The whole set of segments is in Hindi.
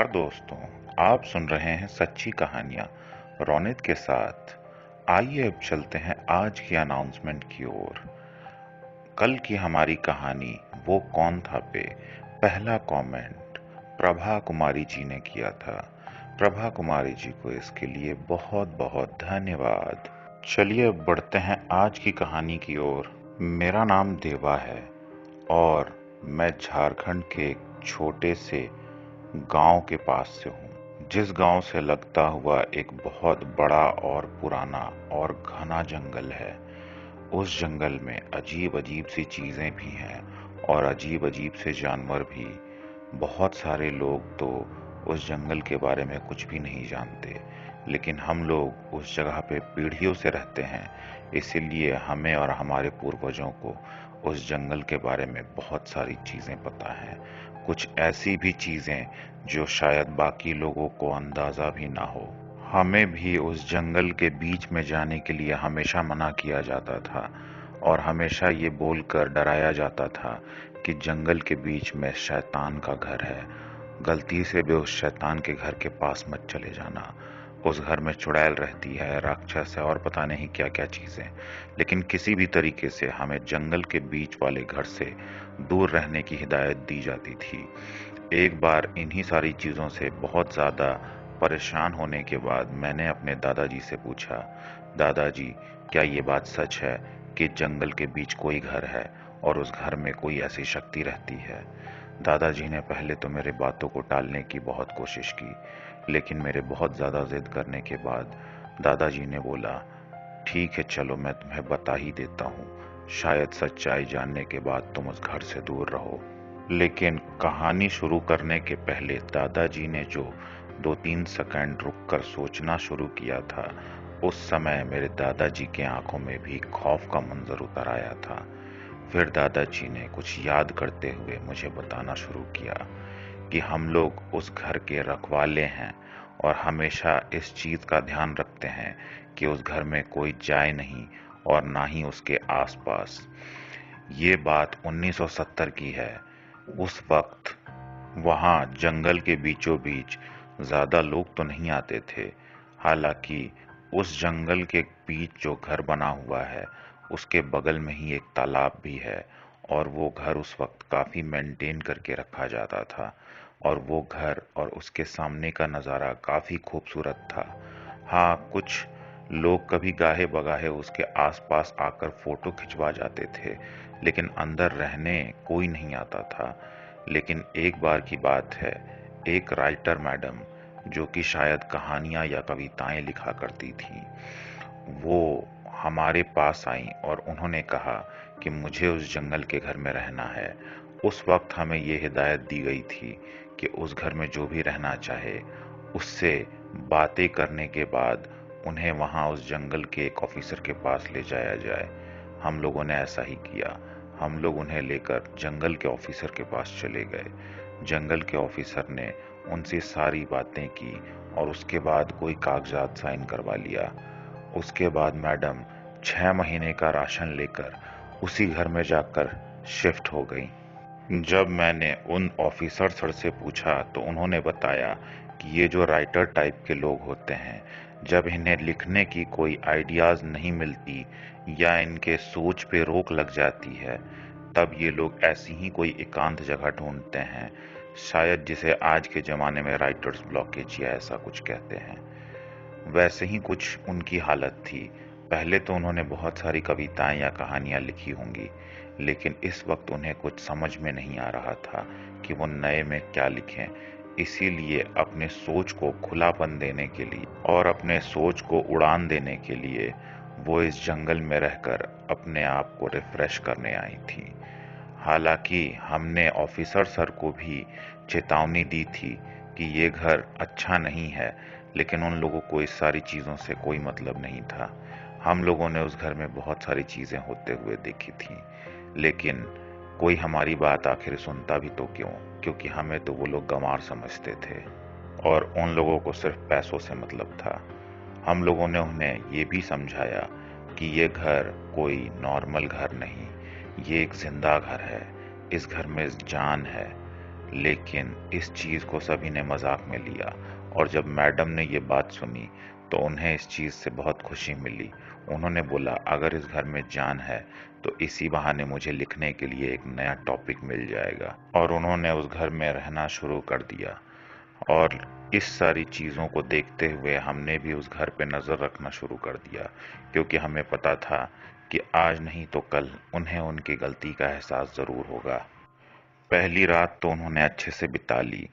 नमस्कार दोस्तों। आप सुन रहे हैं सच्ची कहानियां रोनित के साथ। आइए अब चलते हैं आज की अनाउंसमेंट की ओर। कल की हमारी कहानी वो कौन था पे पहला कमेंट प्रभा कुमारी जी ने किया था। प्रभा कुमारी जी को इसके लिए बहुत बहुत धन्यवाद। चलिए अब बढ़ते हैं आज की कहानी की ओर। मेरा नाम देवा है और मैं झारखंड के एक छोटे से गांव के पास से हूँ, जिस गांव से लगता हुआ एक बहुत बड़ा और पुराना और घना जंगल है। उस जंगल में अजीब अजीब सी चीजें भी हैं और अजीब अजीब से जानवर भी। बहुत सारे लोग तो उस जंगल के बारे में कुछ भी नहीं जानते, लेकिन हम लोग उस जगह पे पीढ़ियों से रहते हैं, इसीलिए हमें और हमारे पूर्वजों को उस जंगल के बारे में बहुत सारी चीजें पता हैं। कुछ ऐसी भी चीजें जो शायद बाकी लोगों को अंदाजा भी ना हो। हमें भी उस जंगल के बीच में जाने के लिए हमेशा मना किया जाता था और हमेशा ये बोलकर डराया जाता था कि जंगल के बीच में शैतान का घर है, गलती से भी उस शैतान के घर के पास मत चले जाना। उस घर में चुड़ैल रहती है, राक्षस है और पता नहीं क्या क्या चीजें। लेकिन किसी भी तरीके से हमें जंगल के बीच वाले घर से दूर रहने की हिदायत दी जाती थी। एक बार इन्हीं सारी चीजों से बहुत ज्यादा परेशान होने के बाद मैंने अपने दादाजी से पूछा, दादाजी क्या ये बात सच है कि जंगल के बीच कोई घर है और उस घर में कोई ऐसी शक्ति रहती है? दादाजी ने पहले तो मेरे बातों को टालने की बहुत कोशिश की, लेकिन मेरे बहुत ज्यादा जिद करने के बाद दादाजी ने बोला, ठीक है चलो मैं तुम्हें बता ही देता हूँ, शायद सच्चाई जानने के बाद तुम उस घर से दूर रहो। लेकिन कहानी शुरू करने के पहले दादाजी ने जो 2-3 सेकंड रुककर सोचना शुरू किया था, उस समय मेरे दादाजी के आंखों में भी खौफ का मंजर उतर आया था। फिर दादाजी ने कुछ याद करते हुए मुझे बताना शुरू किया कि हम लोग उस घर के रखवाले हैं और हमेशा इस चीज का ध्यान रखते हैं कि उस घर में कोई जाए नहीं और ना ही उसके आसपास। ये बात 1970 की है। उस वक्त वहां जंगल के बीचों बीच ज्यादा लोग तो नहीं आते थे। हालांकि उस जंगल के बीच जो घर बना हुआ है उसके बगल में ही एक तालाब भी है और वो घर उस वक्त काफी मेंटेन करके रखा जाता था और वो घर और उसके सामने का नज़ारा काफी खूबसूरत था। हाँ, कुछ लोग कभी गाहे बगाहे उसके आसपास आकर फोटो खिंचवा जाते थे, लेकिन अंदर रहने कोई नहीं आता था। लेकिन एक बार की बात है, एक राइटर मैडम जो कि शायद कहानियां या कविताएं लिखा करती थी, वो हमारे पास आई और उन्होंने कहा कि मुझे उस जंगल के घर में रहना है। उस वक्त हमें ये हिदायत दी गई थी कि उस घर में जो भी रहना चाहे उससे बातें करने के बाद उन्हें वहां उस जंगल के एक ऑफिसर के पास ले जाया जाए। हम लोगों ने ऐसा ही किया। हम लोग उन्हें लेकर जंगल के ऑफिसर के पास चले गए। जंगल के ऑफिसर ने उनसे सारी बातें की और उसके बाद कोई कागजात साइन करवा लिया। उसके बाद मैडम 6 महीने का राशन लेकर उसी घर में जाकर शिफ्ट हो गई। जब मैंने उन ऑफिसर सर से पूछा तो उन्होंने बताया कि ये जो राइटर टाइप के लोग होते हैं, जब इन्हें लिखने की कोई आइडियाज नहीं मिलती या इनके सोच पे रोक लग जाती है, तब ये लोग ऐसी ही कोई एकांत जगह ढूंढते हैं, शायद जिसे आज के जमाने में राइटर्स ब्लॉकेज या ऐसा कुछ कहते हैं। वैसे ही कुछ उनकी हालत थी। पहले तो उन्होंने बहुत सारी कविताएं या कहानियां लिखी होंगी, लेकिन इस वक्त उन्हें कुछ समझ में नहीं आ रहा था कि वो नए में क्या लिखें। इसीलिए अपने सोच को खुलापन देने के लिए और अपने सोच को उड़ान देने के लिए वो इस जंगल में रहकर अपने आप को रिफ्रेश करने आई थी। हालांकि हमने ऑफिसर सर को भी चेतावनी दी थी कि ये घर अच्छा नहीं है, लेकिन उन लोगों को इस सारी चीजों से कोई मतलब नहीं था। हम लोगों ने उस घर में बहुत सारी चीजें होते हुए देखी थी, लेकिन कोई हमारी बात आखिर सुनता भी तो क्यों, क्योंकि हमें तो वो लोग गंवार समझते थे और उन लोगों को सिर्फ पैसों से मतलब था। हम लोगों ने उन्हें ये भी समझाया कि ये घर कोई नॉर्मल घर नहीं, ये एक जिंदा घर है। इस घर में जान है। लेकिन इस चीज़ को सभी ने मजाक में लिया और जब मैडम ने ये बात सुनी तो उन्हें इस चीज़ से बहुत खुशी मिली। उन्होंने बोला अगर इस घर में जान है तो इसी बहाने मुझे लिखने के लिए एक नया टॉपिक मिल जाएगा, और उन्होंने उस घर में रहना शुरू कर दिया। और इस सारी चीज़ों को देखते हुए हमने भी उस घर पे नज़र रखना शुरू कर दिया, क्योंकि हमें पता था कि आज नहीं तो कल उन्हें उनकी गलती का एहसास ज़रूर होगा। पहली रात तो उन्होंने अच्छे से बिता ली,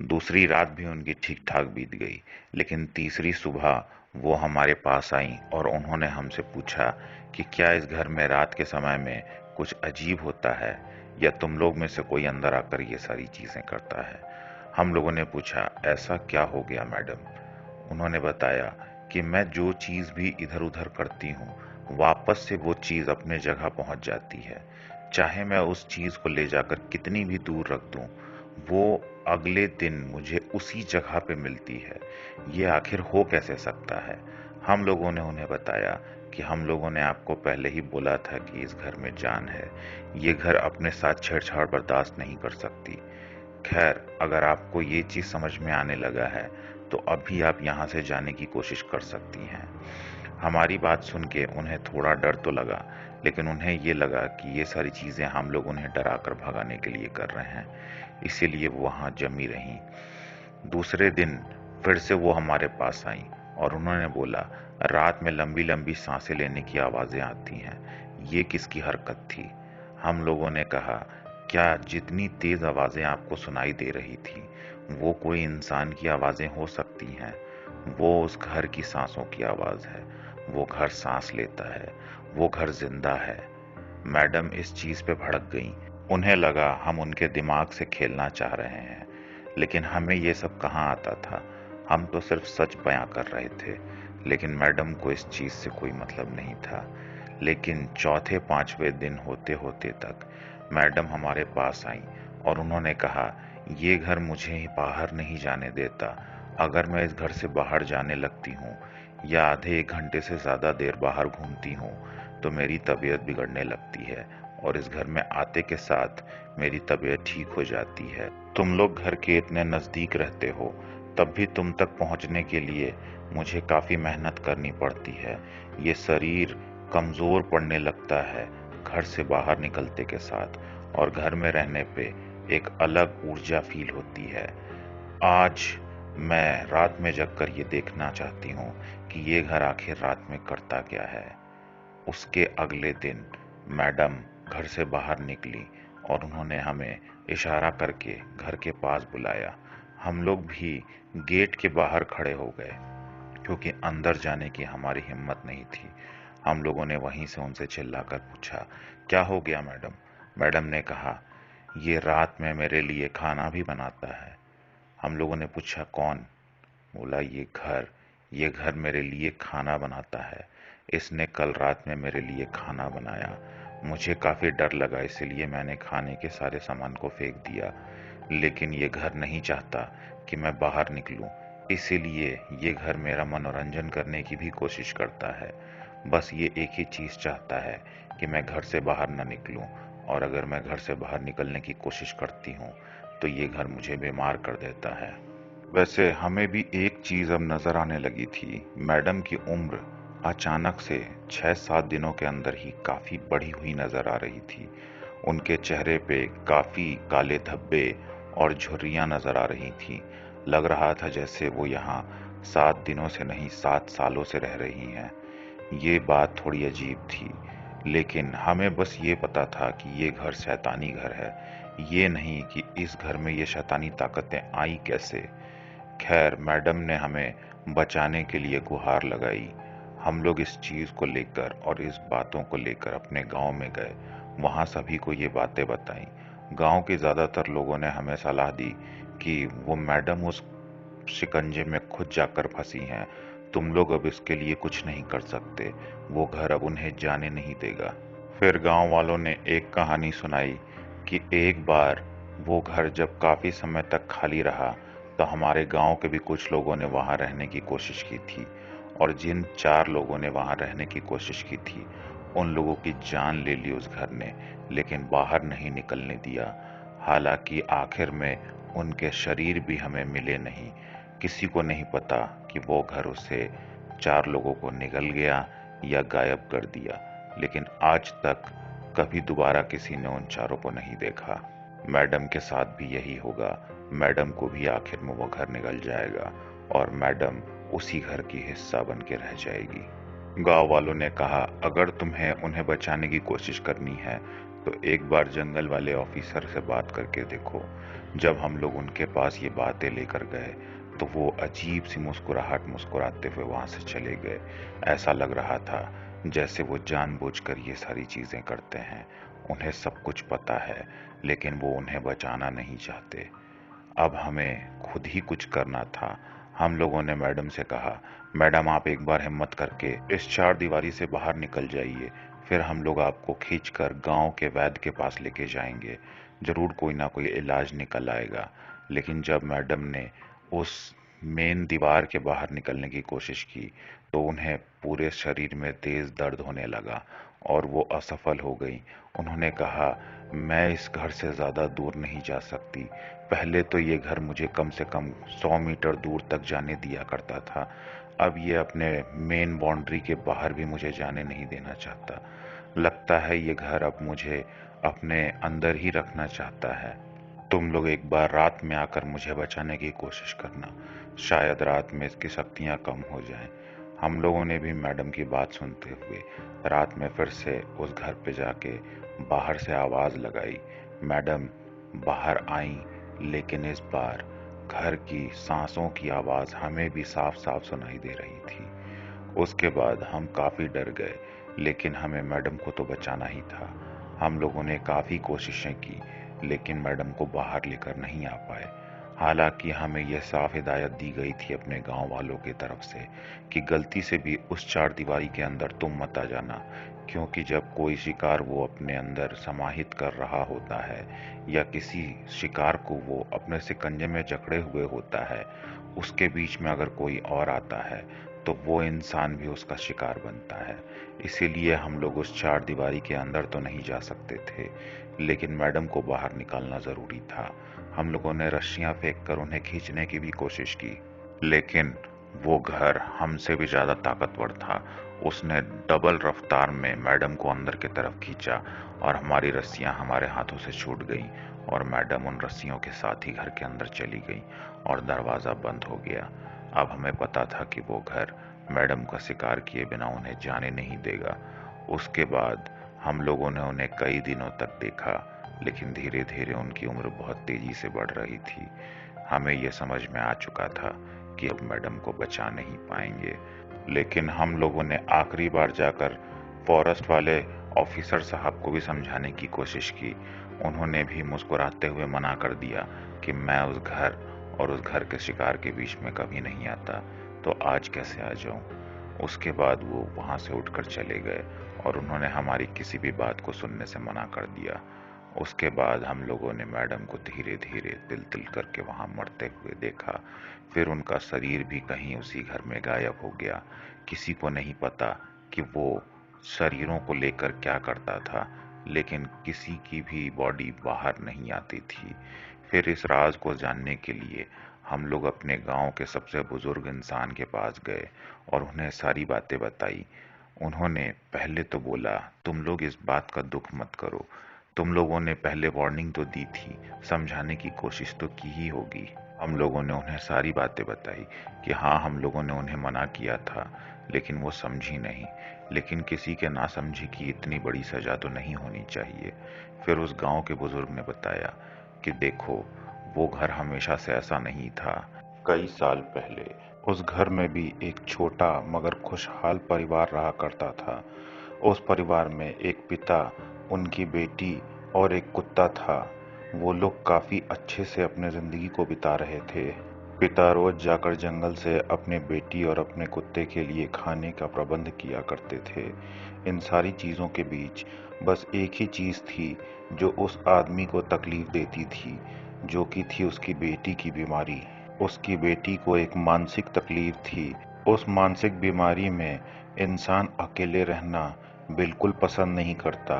दूसरी रात भी उनकी ठीक-ठाक बीत गई, लेकिन तीसरी सुबह वो हमारे पास आईं और उन्होंने हमसे पूछा कि क्या इस घर में रात के समय में कुछ अजीब होता है या तुम लोग में से कोई अंदर आकर ये सारी चीज़ें करता है। हम लोगों ने पूछा ऐसा क्या हो गया मैडम? उन्होंने बताया कि मैं जो चीज़ भी इधर-उधर करती हूँ, वापस से वो चीज़ अपने जगह पहुँच जाती है। चाहे मैं उस चीज़ को ले जाकर कितनी भी दूर रख दूँ, वो अगले दिन मुझे उसी जगह पे मिलती है। ये आखिर हो कैसे सकता है? हम लोगों ने उन्हें बताया कि हम लोगों ने आपको पहले ही बोला था कि इस घर में जान है। ये घर अपने साथ छेड़छाड़ बर्दाश्त नहीं कर सकती। खैर, अगर आपको ये चीज़ समझ में आने लगा है, तो अभी आप यहाँ से जाने की कोशिश कर सकती हैं। हमारी बात सुन के उन्हें थोड़ा डर तो लगा, लेकिन उन्हें ये लगा कि ये सारी चीज़ें हम लोग उन्हें डराकर भगाने के लिए कर रहे हैं, इसीलिए वो वहाँ जमी रहीं। दूसरे दिन फिर से वो हमारे पास आईं और उन्होंने बोला, रात में लंबी-लंबी सांसें लेने की आवाज़ें आती हैं, ये किसकी हरकत थी? हम लोगों ने कहा, क्या जितनी तेज़ आवाज़ें आपको सुनाई दे रही थी, वो कोई इंसान की आवाज़ें हो सकती हैं? वो उस घर की सांसों की आवाज़ है। वो घर सांस लेता है, वो घर जिंदा है। मैडम इस चीज़ पे भड़क गईं। उन्हें लगा हम उनके दिमाग से खेलना चाह रहे हैं, लेकिन हमें ये सब कहाँ आता था। हम तो सिर्फ सच बयां कर रहे थे, लेकिन मैडम को इस चीज़ से कोई मतलब नहीं था। लेकिन चौथे पांचवें दिन होते होते तक मैडम हमारे पास आईं और उन्होंने कहा, ये घर मुझे बाहर नहीं जाने देता। अगर मैं इस घर से बाहर जाने लगती हूँ या आधे एक घंटे से ज़्यादा देर बाहर घूमती हूँ, तो मेरी तबीयत बिगड़ने लगती है और इस घर में आते के साथ मेरी तबीयत ठीक हो जाती है। तुम लोग घर के इतने नज़दीक रहते हो, तब भी तुम तक पहुँचने के लिए मुझे काफ़ी मेहनत करनी पड़ती है। ये शरीर कमज़ोर पड़ने लगता है घर से बाहर निकलते के साथ, और घर में रहने पे एक अलग ऊर्जा फील होती है। आज मैं रात में जगकर ये देखना चाहती हूँ कि ये घर आखिर रात में करता क्या है। उसके अगले दिन मैडम घर से बाहर निकली और उन्होंने हमें इशारा करके घर के पास बुलाया। हम लोग भी गेट के बाहर खड़े हो गए, क्योंकि अंदर जाने की हमारी हिम्मत नहीं थी। हम लोगों ने वहीं से उनसे चिल्लाकर पूछा, क्या हो गया मैडम? मैडम ने कहा, ये रात में मेरे लिए खाना भी बनाता है। हम लोगों ने पूछा, कौन? बोला, ये घर मेरे लिए खाना बनाता है। इसने कल रात में मेरे लिए खाना बनाया। मुझे काफ़ी डर लगा, इसलिए मैंने खाने के सारे सामान को फेंक दिया, लेकिन ये घर नहीं चाहता कि मैं बाहर निकलूं, इसीलिए ये घर मेरा मनोरंजन करने की भी कोशिश करता है। बस ये एक ही चीज़ चाहता है कि मैं घर से बाहर न निकलूं, और अगर मैं घर से बाहर निकलने की कोशिश करती हूँ तो ये घर मुझे बीमार कर देता है। वैसे हमें भी एक चीज़ अब नज़र आने लगी थी। मैडम की उम्र अचानक से 6-7 दिनों के अंदर ही काफ़ी बढ़ी हुई नज़र आ रही थी। उनके चेहरे पे काफ़ी काले धब्बे और झुर्रियाँ नज़र आ रही थीं। लग रहा था जैसे वो यहाँ 7 दिनों से नहीं 7 सालों से रह रही हैं। ये बात थोड़ी अजीब थी, लेकिन हमें बस ये पता था कि ये घर शैतानी घर है, ये नहीं कि इस घर में ये शैतानी ताकतें आई कैसे। खैर, मैडम ने हमें बचाने के लिए गुहार लगाई। हम लोग इस चीज़ को लेकर और इस बातों को लेकर अपने गांव में गए। वहां सभी को ये बातें बताई। गांव के ज़्यादातर लोगों ने हमें सलाह दी कि वो मैडम उस शिकंजे में खुद जाकर फंसी हैं। तुम लोग अब इसके लिए कुछ नहीं कर सकते। वो घर अब उन्हें जाने नहीं देगा। फिर गांव वालों ने एक कहानी सुनाई कि एक बार वो घर जब काफ़ी समय तक खाली रहा, तो हमारे गांव के भी कुछ लोगों ने वहां रहने की कोशिश की थी, और जिन 4 लोगों ने वहां रहने की कोशिश की थी, उन लोगों की जान ले ली उस घर ने, लेकिन बाहर नहीं निकलने दिया। हालांकि आखिर में उनके शरीर भी हमें मिले नहीं। किसी को नहीं पता कि वो घर उसे 4 लोगों को निगल गया या गायब कर दिया, लेकिन आज तक कभी दोबारा किसी ने उन चारों को नहीं देखा। मैडम के साथ भी यही होगा। मैडम को भी आखिर में वो घर निगल जाएगा और मैडम उसी घर की हिस्सा बन के रह जाएगी। गांव वालों ने कहा, अगर तुम्हें उन्हें बचाने की कोशिश करनी है तो एक बार जंगल वाले ऑफिसर से बात करके देखो। जब हम लोग उनके पास ये बातें लेकर गए तो वो अजीब सी मुस्कुराहट मुस्कुराते हुए वहां से चले गए। ऐसा लग रहा था जैसे वो जानबूझकर ये सारी चीजें करते हैं। उन्हें सब कुछ पता है, लेकिन वो उन्हें बचाना नहीं चाहते। अब हमें खुद ही कुछ करना था। हम लोगों ने मैडम से कहा, मैडम आप एक बार हिम्मत करके इस चार दीवारी से बाहर निकल जाइए, फिर हम लोग आपको खींचकर गांव के वैद्य के पास लेके जाएंगे। जरूर कोई ना कोई इलाज निकल आएगा। लेकिन जब मैडम ने उस मेन दीवार के बाहर निकलने की कोशिश की तो उन्हें पूरे शरीर में तेज दर्द होने लगा और वो असफल हो गई। उन्होंने कहा, मैं इस घर से ज्यादा दूर नहीं जा सकती। पहले तो ये घर मुझे कम से कम 100 मीटर दूर तक जाने दिया करता था, अब ये अपने मेन बाउंड्री के बाहर भी मुझे जाने नहीं देना चाहता। लगता है ये घर अब मुझे अपने अंदर ही रखना चाहता है। तुम लोग एक बार रात में आकर मुझे बचाने की कोशिश करना, शायद रात में इसकी शक्तियां कम हो जाएं। हम लोगों ने भी मैडम की बात सुनते हुए रात में फिर से उस घर पे जाके बाहर से आवाज लगाई। मैडम बाहर आई, लेकिन इस बार घर की सांसों की आवाज हमें भी साफ साफ सुनाई दे रही थी। उसके बाद हम काफी डर गए, लेकिन हमें मैडम को तो बचाना ही था। हम लोगों ने काफी कोशिशें की, लेकिन मैडम को बाहर लेकर नहीं आ पाए। हालांकि हमें यह साफ हिदायत दी गई थी अपने गांव वालों की तरफ से कि गलती से भी उस चार दीवारी के अंदर तुम मत आ जाना, क्योंकि जब कोई शिकार वो अपने अंदर समाहित कर रहा होता है या किसी शिकार को वो अपने शिकंजे में जकड़े हुए होता है, उसके बीच में अगर कोई और आता है तो वो इंसान भी उसका शिकार बनता है। इसीलिए हम लोग उस चार दीवारी के अंदर तो नहीं जा सकते थे, लेकिन मैडम को बाहर निकालना जरूरी था। हम लोगों ने रस्सियां फेंककर उन्हें खींचने की भी कोशिश की, लेकिन वो घर हमसे भी ज्यादा ताकतवर था। उसने डबल रफ्तार में मैडम को अंदर की तरफ खींचा और हमारी रस्सियां हमारे हाथों से छूट गईं और मैडम उन रस्सियों के साथ ही घर के अंदर चली गई और दरवाजा बंद हो गया। अब हमें पता था कि वो घर मैडम का शिकार किए बिना उन्हें जाने नहीं देगा। उसके बाद हम लोगों ने उन्हें कई दिनों तक देखा, लेकिन धीरे धीरे उनकी उम्र बहुत तेजी से बढ़ रही थी। हमें यह समझ में आ चुका था कि अब मैडम को बचा नहीं पाएंगे, लेकिन हम लोगों ने आखिरी बार जाकर फॉरेस्ट वाले ऑफिसर साहब को भी समझाने की कोशिश की। उन्होंने भी मुस्कुराते हुए मना कर दिया कि मैं उस घर और उस घर के शिकार के बीच में कभी नहीं आता, तो आज कैसे आ जाऊं। उसके बाद वो वहां से उठकर चले गए और उन्होंने हमारी किसी भी बात को सुनने से मना कर दिया। उसके बाद हम लोगों ने मैडम को धीरे धीरे तिल तिल करके वहां मरते हुए देखा। फिर उनका शरीर भी कहीं उसी घर में गायब हो गया। किसी को नहीं पता कि वो शरीरों को लेकर क्या करता था, लेकिन किसी की भी बॉडी बाहर नहीं आती थी। फिर इस राज को जानने के लिए हम लोग अपने गांव के सबसे बुजुर्ग इंसान के पास गए और उन्हें सारी बातें बताई। उन्होंने पहले तो बोला, तुम लोग इस बात का दुख मत करो, तुम लोगों ने पहले वार्निंग तो दी थी, समझाने की कोशिश तो की ही होगी। हम लोगों ने उन्हें सारी बातें बताई कि हाँ, हम लोगों ने उन्हें मना किया था, लेकिन वो समझी नहीं। लेकिन किसी के ना समझी की इतनी बड़ी सजा तो नहीं होनी चाहिए। फिर उस गांव के बुजुर्ग ने बताया कि देखो, वो घर हमेशा से ऐसा नहीं था। कई साल पहले उस घर में भी एक छोटा मगर खुशहाल परिवार रहा करता था। उस परिवार में एक पिता, उनकी बेटी और एक कुत्ता था। वो लोग काफी अच्छे से अपने जिंदगी को बिता रहे थे। पिता रोज जाकर जंगल से अपने बेटी और अपने कुत्ते के लिए खाने का प्रबंध किया करते थे। इन सारी चीजों के बीच बस एक ही चीज थी जो उस आदमी को तकलीफ देती थी, जो कि थी उसकी बेटी की बीमारी। उसकी बेटी को एक मानसिक तकलीफ थी। उस मानसिक बीमारी में इंसान अकेले रहना बिल्कुल पसंद नहीं करता।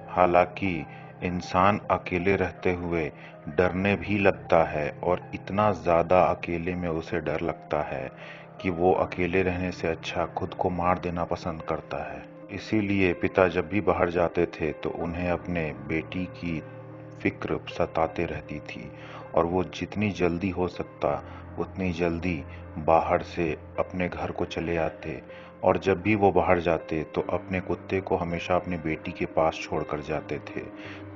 हालांकि इंसान अकेले रहते हुए डरने भी लगता है और इतना ज़्यादा अकेले में उसे डर लगता है कि वो अकेले रहने से अच्छा खुद को मार देना पसंद करता है। इसीलिए पिता जब भी बाहर जाते थे तो उन्हें अपने बेटी की फिक्र सताते रहती थी और वो जितनी जल्दी हो सकता उतनी जल्दी बाहर से अपने घर को चले आते। और जब भी वो बाहर जाते तो अपने कुत्ते को हमेशा अपनी बेटी के पास छोड़कर जाते थे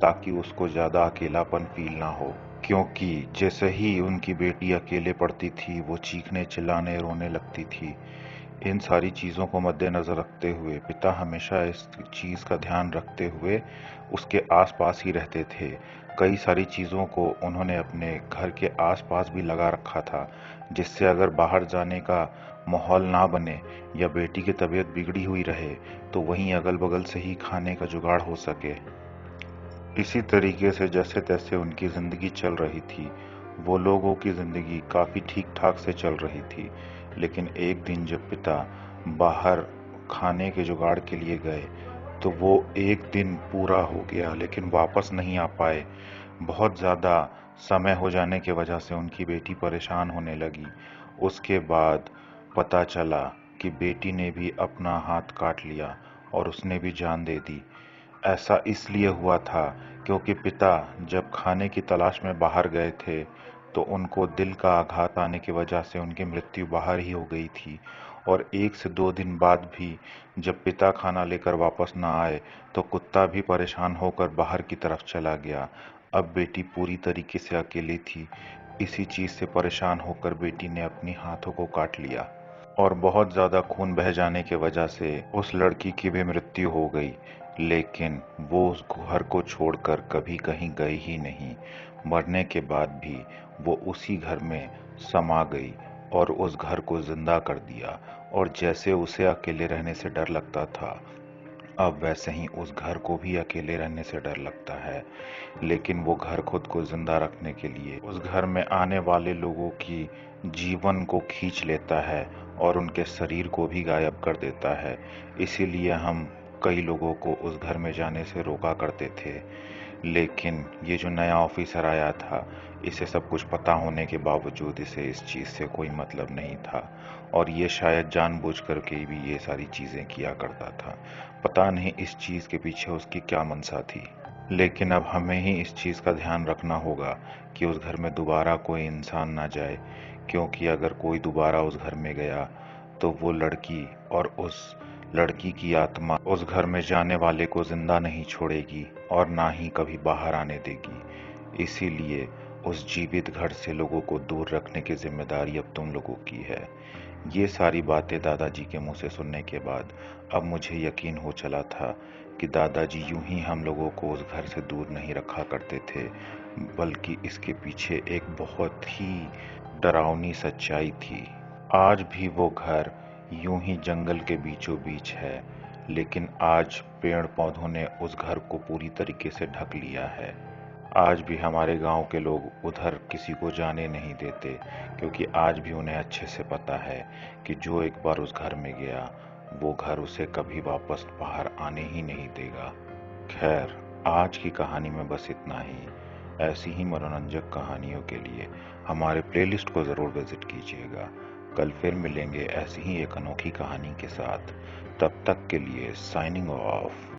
ताकि उसको ज़्यादा अकेलापन फील ना हो, क्योंकि जैसे ही उनकी बेटी अकेले पड़ती थी वो चीखने चिल्लाने रोने लगती थी। इन सारी चीज़ों को मद्देनज़र रखते हुए पिता हमेशा इस चीज़ का ध्यान रखते हुए उसके आसपास ही रहते थे। कई सारी चीज़ों को उन्होंने अपने घर के आसपास भी लगा रखा था, जिससे अगर बाहर जाने का माहौल ना बने या बेटी की तबीयत बिगड़ी हुई रहे तो वहीं अगल बगल से ही खाने का जुगाड़ हो सके। इसी तरीके से जैसे तैसे उनकी ज़िंदगी चल रही थी। वो लोगों की ज़िंदगी काफ़ी ठीक ठाक से चल रही थी, लेकिन एक दिन जब पिता बाहर खाने के जुगाड़ के लिए गए तो वो एक दिन पूरा हो गया लेकिन वापस नहीं आ पाए। बहुत ज़्यादा समय हो जाने की वजह से उनकी बेटी परेशान होने लगी। उसके बाद पता चला कि बेटी ने भी अपना हाथ काट लिया और उसने भी जान दे दी। ऐसा इसलिए हुआ था क्योंकि पिता जब खाने की तलाश में बाहर गए थे तो उनको दिल का आघात आने की वजह से उनकी मृत्यु बाहर ही हो गई थी। और 1 से 2 दिन बाद भी जब पिता खाना लेकर वापस ना आए तो कुत्ता भी परेशान होकर बाहर की तरफ चला गया। अब बेटी पूरी तरीके से अकेली थी। इसी चीज़ से परेशान होकर बेटी ने अपनी हाथों को काट लिया और बहुत ज़्यादा खून बह जाने की वजह से उस लड़की की भी मृत्यु हो गई। लेकिन वो उस घर को छोड़कर कभी कहीं गई ही नहीं। मरने के बाद भी वो उसी घर में समा गई और उस घर को जिंदा कर दिया। और जैसे उसे अकेले रहने से डर लगता था, अब वैसे ही उस घर को भी अकेले रहने से डर लगता है। लेकिन वो घर खुद को जिंदा रखने के लिए उस घर में आने वाले लोगों की जीवन को खींच लेता है और उनके शरीर को भी गायब कर देता है। इसीलिए हम कई लोगों को उस घर में जाने से रोका करते थे। लेकिन ये जो नया ऑफिसर आया था, इसे सब कुछ पता होने के बावजूद इसे इस चीज़ से कोई मतलब नहीं था और ये शायद जानबूझकर के भी ये सारी चीज़ें किया करता था। पता नहीं इस चीज़ के पीछे उसकी क्या मंशा थी। लेकिन अब हमें ही इस चीज़ का ध्यान रखना होगा कि उस घर में दोबारा कोई इंसान ना जाए, क्योंकि अगर कोई दोबारा उस घर में गया तो वो लड़की और उस लड़की की आत्मा उस घर में जाने वाले को जिंदा नहीं छोड़ेगी और ना ही कभी बाहर आने देगी। इसीलिए उस जीवित घर से लोगों को दूर रखने की जिम्मेदारी अब तुम लोगों की है। ये सारी बातें दादाजी के मुंह से सुनने के बाद अब मुझे यकीन हो चला था कि दादाजी यूं ही हम लोगों को उस घर से दूर नहीं रखा करते थे, बल्कि इसके पीछे एक बहुत ही डरावनी सच्चाई थी। आज भी वो घर यूं ही जंगल के बीचों बीच है, लेकिन आज पेड़ पौधों ने उस घर को पूरी तरीके से ढक लिया है। आज भी हमारे गांव के लोग उधर किसी को जाने नहीं देते, क्योंकि आज भी उन्हें अच्छे से पता है कि जो एक बार उस घर में गया वो घर उसे कभी वापस बाहर आने ही नहीं देगा। खैर, आज की कहानी में बस इतना ही। ऐसी ही मनोरंजक कहानियों के लिए हमारे प्लेलिस्ट को ज़रूर विजिट कीजिएगा। कल फिर मिलेंगे ऐसी ही एक अनोखी कहानी के साथ। तब तक के लिए साइनिंग ऑफ।